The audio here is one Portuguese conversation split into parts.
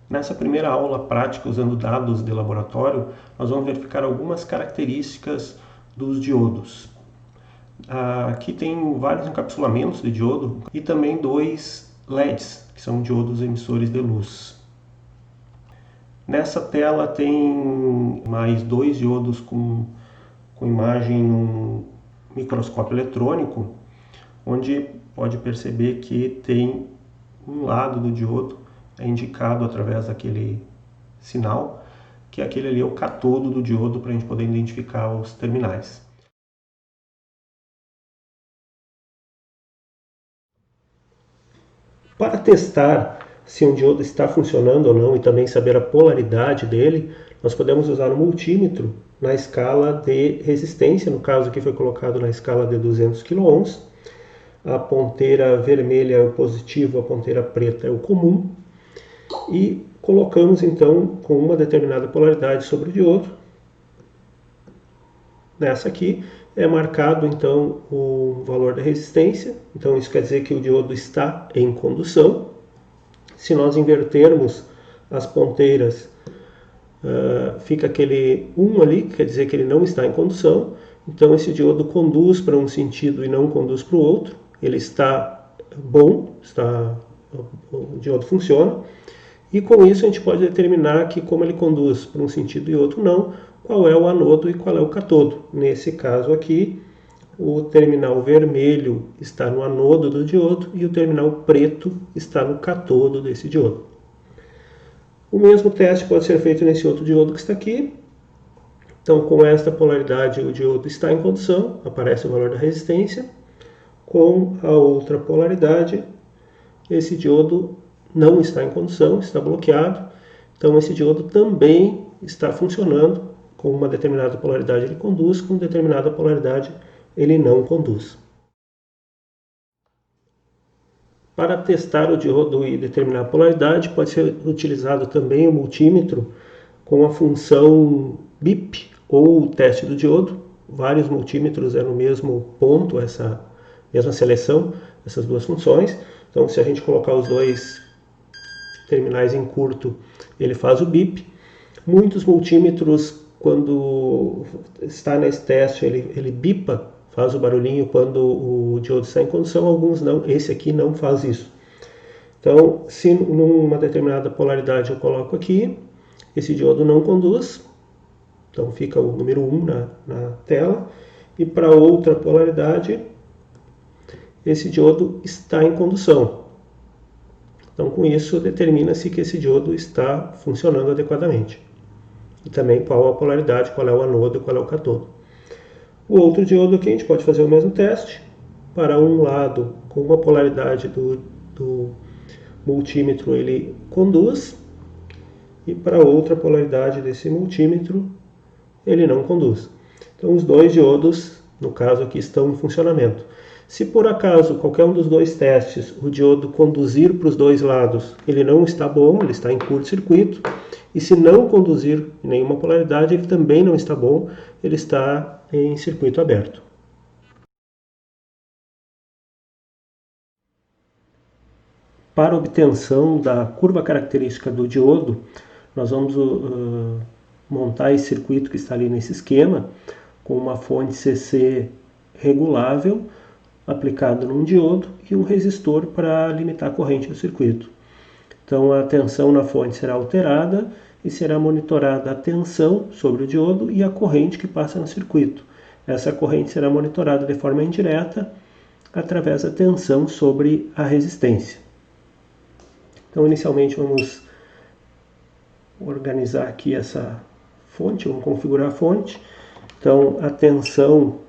Nessa primeira aula prática, usando dados de laboratório, nós vamos verificar algumas características dos diodos. Aqui tem vários encapsulamentos de diodo e também dois LEDs, que são diodos emissores de luz. Nessa tela tem mais dois diodos com imagem num microscópio eletrônico, onde pode perceber que tem um lado do diodo é indicado através daquele sinal, que aquele ali é o catodo do diodo para a gente poder identificar os terminais. Para testar se um diodo está funcionando ou não e também saber a polaridade dele, nós podemos usar um multímetro na escala de resistência, no caso aqui foi colocado na escala de 200 kΩ. A ponteira vermelha é o positivo, a ponteira preta é o comum. E colocamos então com uma determinada polaridade sobre o diodo. Nessa aqui é marcado então o valor da resistência, então isso quer dizer que o diodo está em condução. Se nós invertermos as ponteiras, fica aquele 1 ali, que quer dizer que ele não está em condução. Então esse diodo conduz para um sentido e não conduz para o outro. Ele está bom, o diodo funciona. E com isso a gente pode determinar que como ele conduz para um sentido e outro não, qual é o anodo e qual é o catodo. Nesse caso aqui, o terminal vermelho está no anodo do diodo e o terminal preto está no catodo desse diodo. O mesmo teste pode ser feito nesse outro diodo que está aqui. Então, com esta polaridade, o diodo está em condução, aparece o valor da resistência. Com a outra polaridade, esse diodo não está em condução, está bloqueado. Então, esse diodo também está funcionando. Com uma determinada polaridade ele conduz, com determinada polaridade ele não conduz. Para testar o diodo e determinar a polaridade, pode ser utilizado também o multímetro com a função BIP ou o teste do diodo. Vários multímetros no mesmo ponto, essa mesma seleção, essas duas funções. Então, se a gente colocar os dois terminais em curto, ele faz o BIP. Muitos multímetros, quando está nesse teste, ele bipa, faz o barulhinho quando o diodo está em condução, alguns não, esse aqui não faz isso. Então, se numa determinada polaridade eu coloco aqui, esse diodo não conduz, então fica o número 1 na tela, e para outra polaridade, esse diodo está em condução. Então, com isso, determina-se que esse diodo está funcionando adequadamente. E também qual a polaridade, qual é o anodo e qual é o catodo. O outro diodo aqui, a gente pode fazer o mesmo teste. Para um lado, com uma polaridade do multímetro, ele conduz. E para outra polaridade desse multímetro, ele não conduz. Então, os dois diodos, no caso aqui, estão em funcionamento. Se por acaso qualquer um dos dois testes o diodo conduzir para os dois lados, ele não está bom, ele está em curto-circuito. E se não conduzir em nenhuma polaridade, ele também não está bom, ele está em circuito aberto. Para obtenção da curva característica do diodo, nós vamos montar esse circuito que está ali nesse esquema, com uma fonte CC regulável, aplicado num diodo e um resistor para limitar a corrente do circuito. Então a tensão na fonte será alterada e será monitorada a tensão sobre o diodo e a corrente que passa no circuito. Essa corrente será monitorada de forma indireta através da tensão sobre a resistência. Então inicialmente vamos organizar aqui essa fonte, vamos configurar a fonte. Então a tensão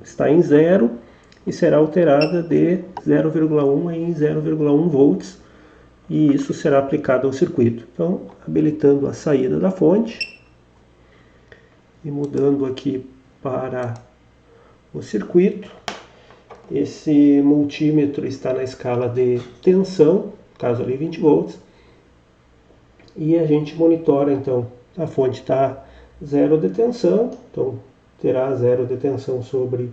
está em 0 e será alterada de 0,1 em 0,1 volts e isso será aplicado ao circuito. Então, habilitando a saída da fonte e mudando aqui para o circuito, esse multímetro está na escala de tensão, caso ali 20 volts, e a gente monitora então, a fonte está 0 de tensão, então terá 0 de tensão sobre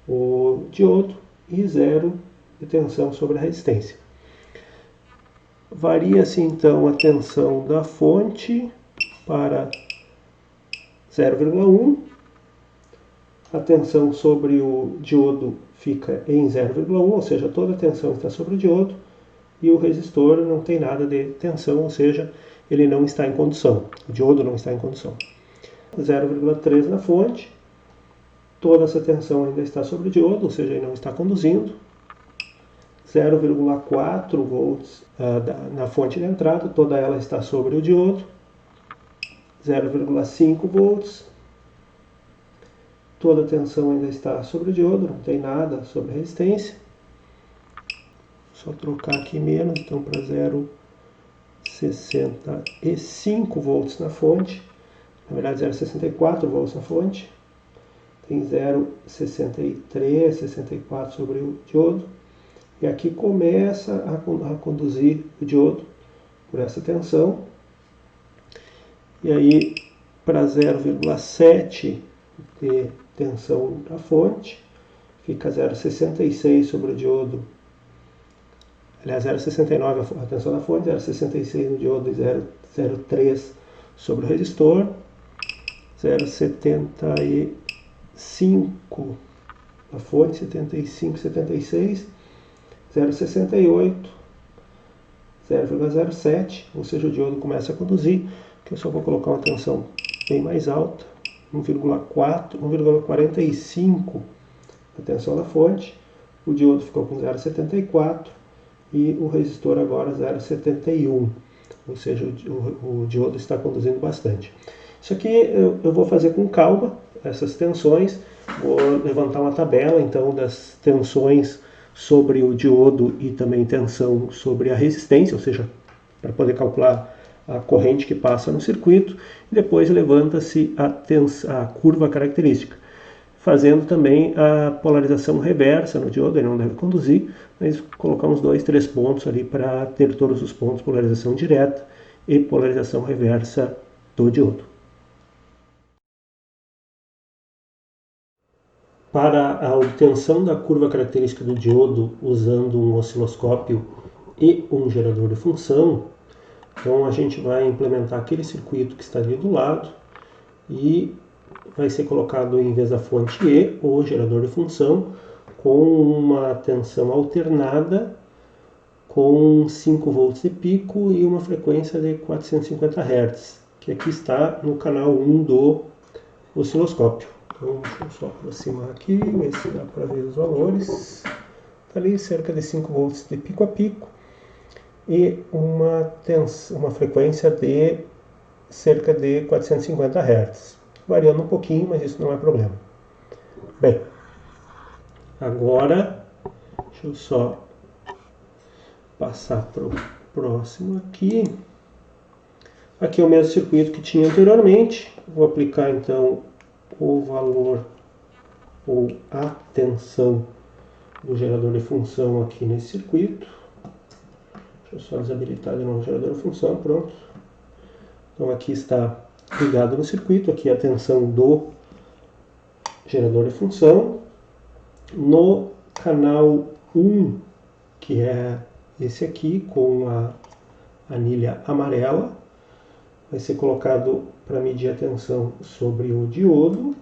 o diodo e 0 de tensão sobre a resistência. Varia-se então a tensão da fonte para 0,1. A tensão sobre o diodo fica em 0,1, ou seja, toda a tensão está sobre o diodo, e o resistor não tem nada de tensão, ou seja, ele não está em condução, o diodo não está em condução. 0,3 na fonte, toda essa tensão ainda está sobre o diodo, ou seja, ele não está conduzindo. 0,4 volts na fonte de entrada, toda ela está sobre o diodo. 0,5 volts, toda a tensão ainda está sobre o diodo, não tem nada sobre a resistência. Só trocar aqui menos, então para 0,65 volts na fonte. Na verdade 0,64 volts na fonte. Tem 0,63, 64 sobre o diodo. E aqui começa a conduzir o diodo por essa tensão. E aí para 0,7 de tensão da fonte, fica 0,66 sobre o diodo. Aliás, 0,69 a tensão da fonte, 0,66 no diodo e 0,03 sobre o resistor. 0,75 na fonte, 75, 76. 0,68, 0,07, ou seja, o diodo começa a conduzir, que eu só vou colocar uma tensão bem mais alta, 1,4, 1,45 a tensão da fonte, o diodo ficou com 0,74 e o resistor agora 0,71, ou seja, o diodo está conduzindo bastante. Isso aqui eu vou fazer com calma, essas tensões, vou levantar uma tabela então das tensões sobre o diodo e também tensão sobre a resistência, ou seja, para poder calcular a corrente que passa no circuito, e depois levanta-se a curva característica, fazendo também a polarização reversa no diodo, ele não deve conduzir, mas colocar uns 2, 3 pontos ali para ter todos os pontos, polarização direta e polarização reversa do diodo. Para a obtenção da curva característica do diodo usando um osciloscópio e um gerador de função, então a gente vai implementar aquele circuito que está ali do lado e vai ser colocado em vez da fonte E o gerador de função com uma tensão alternada com 5 volts de pico e uma frequência de 450 Hz, que aqui está no canal 1 do osciloscópio. Então, deixa eu só aproximar aqui, ver se dá para ver os valores. Está ali cerca de 5 volts de pico a pico e uma frequência de cerca de 450 Hz. Variando um pouquinho, mas isso não é problema. Bem, agora, deixa eu só passar para o próximo aqui. Aqui é o mesmo circuito que tinha anteriormente. Vou aplicar então o valor ou a tensão do gerador de função aqui nesse circuito. Deixa eu só desabilitar de novo o gerador de função, pronto. Então aqui está ligado no circuito, aqui a tensão do gerador de função. No canal 1, que é esse aqui, com a anilha amarela, vai ser colocado para medir a tensão sobre o diodo.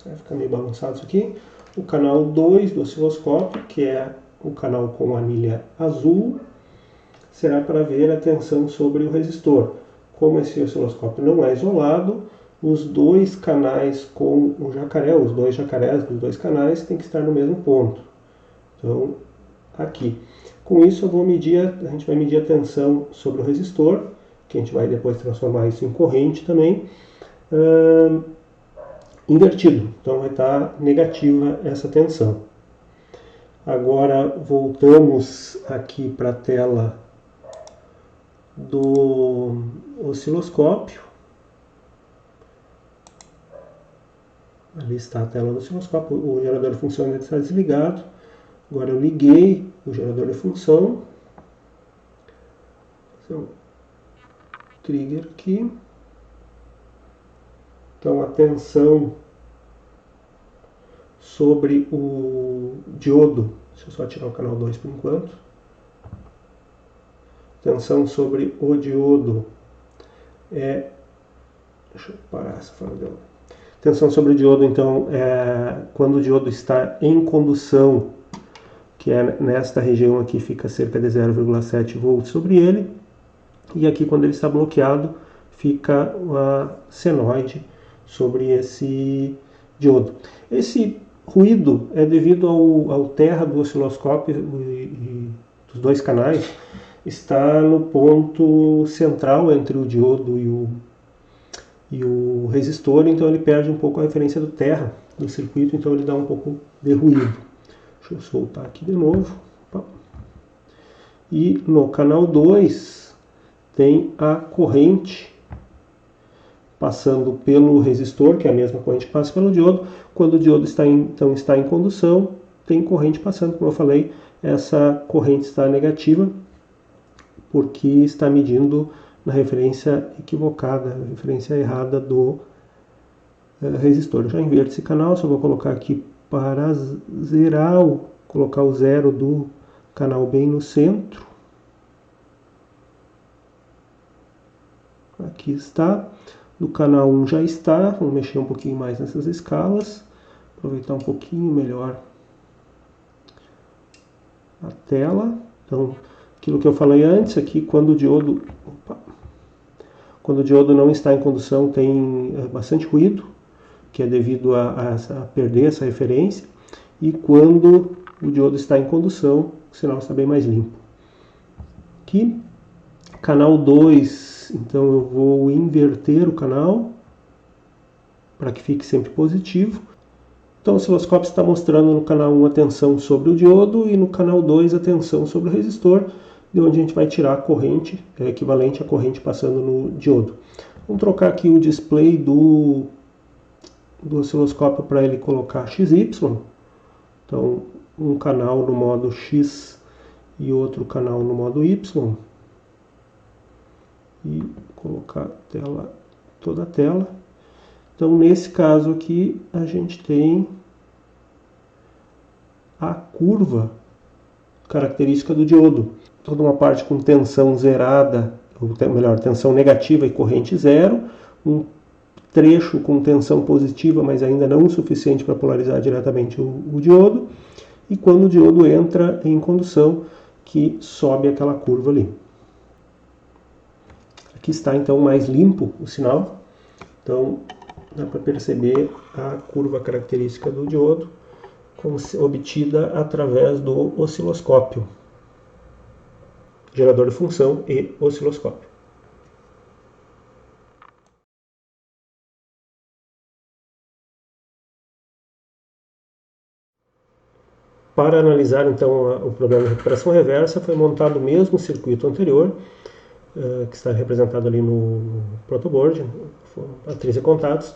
Vai ficar meio bagunçado isso aqui. O canal 2 do osciloscópio, que é o canal com anilha azul, será para ver a tensão sobre o resistor. Como esse osciloscópio não é isolado, os dois canais com o jacaré, os dois jacarés dos dois canais, tem que estar no mesmo ponto. Então, aqui. Com isso, a gente vai medir a tensão sobre o resistor, que a gente vai depois transformar isso em corrente também, invertido. Então, vai estar negativa essa tensão. Agora, voltamos aqui para a tela do osciloscópio. Ali está a tela do osciloscópio. O gerador de função ainda está desligado. Agora eu liguei o gerador de função. Então, trigger aqui. Então a tensão sobre o diodo, deixa eu só tirar o canal 2 por enquanto. tensão sobre o diodo deixa eu parar essa fala de onda. Tensão sobre o diodo, então, quando o diodo está em condução, que é nesta região aqui, fica cerca de 0,7 volts sobre ele, e aqui quando ele está bloqueado, fica a senoide sobre esse diodo. Esse ruído é devido ao terra do osciloscópio e dos dois canais, está no ponto central entre o diodo e o resistor, então ele perde um pouco a referência do terra do circuito, então ele dá um pouco de ruído. Deixa eu soltar aqui de novo. E no canal 2 tem a corrente passando pelo resistor, que é a mesma corrente que passa pelo diodo. Quando o diodo está em condução, tem corrente passando, como eu falei, essa corrente está negativa, porque está medindo na referência equivocada, na referência errada do resistor. Eu já inverto esse canal, só vou colocar aqui para zerar, colocar o zero do canal bem no centro. Aqui está. Do canal 1 já está. Vamos mexer um pouquinho mais nessas escalas. Aproveitar um pouquinho melhor a tela. Então, aquilo que eu falei antes aqui, quando o diodo não está em condução, tem bastante ruído, que é devido a perder essa referência. E quando o diodo está em condução, o sinal está bem mais limpo. Aqui, canal 2, então eu vou inverter o canal para que fique sempre positivo. Então o osciloscópio está mostrando no canal 1 a tensão sobre o diodo e no canal 2 a tensão sobre o resistor, de onde a gente vai tirar a corrente, equivalente à corrente passando no diodo. Vamos trocar aqui o display do osciloscópio para ele colocar XY. Então, um canal no modo X e outro canal no modo Y. E colocar toda a tela. Então, nesse caso aqui, a gente tem a curva característica do diodo. Toda uma parte com tensão zerada, ou melhor, tensão negativa e corrente zero. Um trecho com tensão positiva, mas ainda não o suficiente para polarizar diretamente o diodo. E quando o diodo entra em condução, que sobe aquela curva ali. Aqui está então mais limpo o sinal. Então dá para perceber a curva característica do diodo como obtida através do osciloscópio, gerador de função e osciloscópio. Para analisar então o problema de recuperação reversa, foi montado o mesmo circuito anterior, que está representado ali no protoboard, matriz de contatos.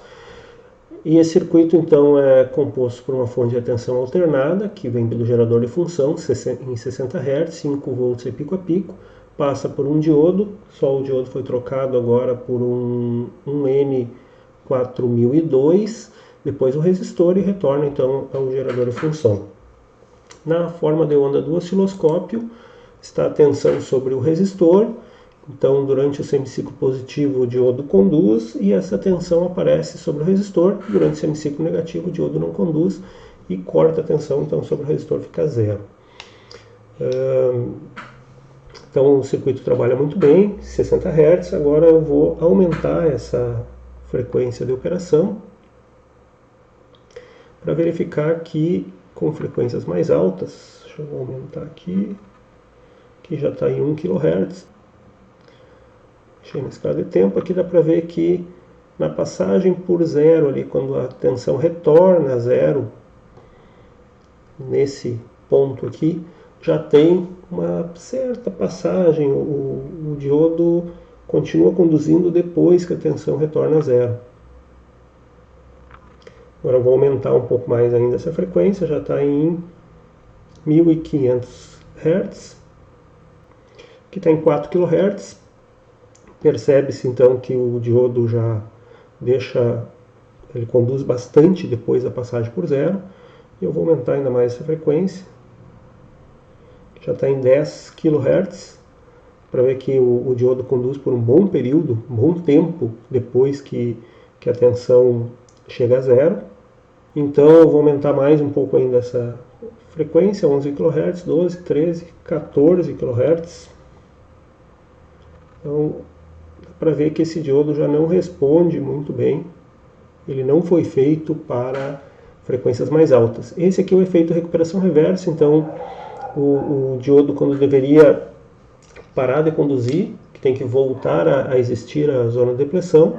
E esse circuito então é composto por uma fonte de tensão alternada, que vem do gerador de função em 60 Hz, 5 volts e pico a pico, passa por um diodo, só o diodo foi trocado agora por um N4002, depois o resistor e retorna então ao gerador de função. Na forma de onda do osciloscópio está a tensão sobre o resistor, então durante o semiciclo positivo o diodo conduz e essa tensão aparece sobre o resistor, durante o semiciclo negativo o diodo não conduz e corta a tensão, então sobre o resistor fica zero. Então o circuito trabalha muito bem, 60 Hz, agora eu vou aumentar essa frequência de operação para verificar que com frequências mais altas, deixa eu aumentar aqui, que já está em 1 kHz. Deixei na escala de tempo, aqui dá para ver que na passagem por zero, ali, quando a tensão retorna a zero, nesse ponto aqui, já tem uma certa passagem, o diodo continua conduzindo depois que a tensão retorna a zero. Agora eu vou aumentar um pouco mais ainda essa frequência, já está em 1500 Hz, aqui está em 4 kHz. Percebe-se então que o diodo já ele conduz bastante depois da passagem por zero. Eu vou aumentar ainda mais essa frequência, já está em 10 kHz, para ver que o diodo conduz por um bom período, um bom tempo depois que a tensão chega a zero. Então eu vou aumentar mais um pouco ainda essa frequência, 11 kHz, 12, 13, 14 kHz. Então dá para ver que esse diodo já não responde muito bem, ele não foi feito para frequências mais altas. Esse aqui é o efeito recuperação reversa, então o diodo, quando deveria parar de conduzir, que tem que voltar a existir a zona de depressão,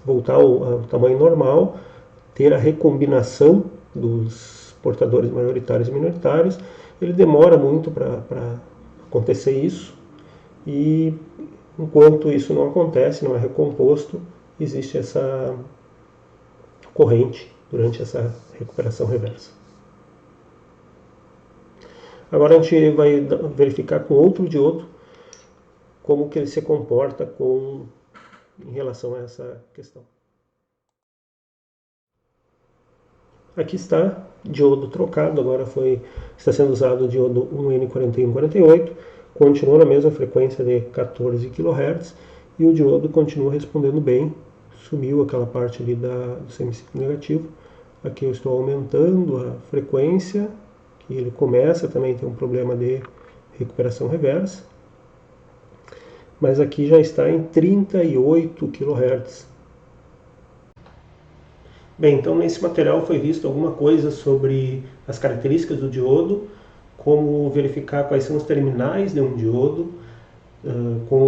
voltar ao tamanho normal, ter a recombinação dos portadores maioritários e minoritários, ele demora muito para acontecer isso, e enquanto isso não acontece, não é recomposto, existe essa corrente durante essa recuperação reversa. Agora a gente vai verificar com outro diodo como que ele se comporta em relação a essa questão. Aqui está diodo trocado, agora está sendo usado o diodo 1N4148, continua na mesma frequência de 14 kHz e o diodo continua respondendo bem, sumiu aquela parte ali do semiciclo negativo. Aqui eu estou aumentando a frequência, que ele começa também a ter um problema de recuperação reversa, mas aqui já está em 38 kHz. Bem, então nesse material foi visto alguma coisa sobre as características do diodo, como verificar quais são os terminais de um diodo,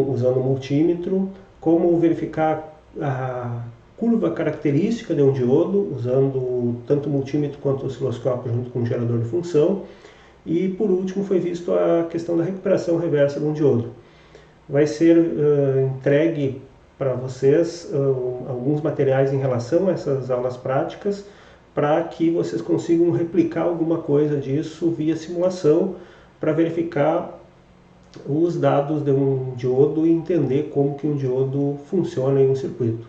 usando o multímetro, como verificar a curva característica de um diodo, usando tanto o multímetro quanto o osciloscópio junto com o gerador de função, e por último foi visto a questão da recuperação reversa de um diodo. Vai ser entregue para vocês alguns materiais em relação a essas aulas práticas, para que vocês consigam replicar alguma coisa disso via simulação, para verificar os dados de um diodo e entender como que um diodo funciona em um circuito.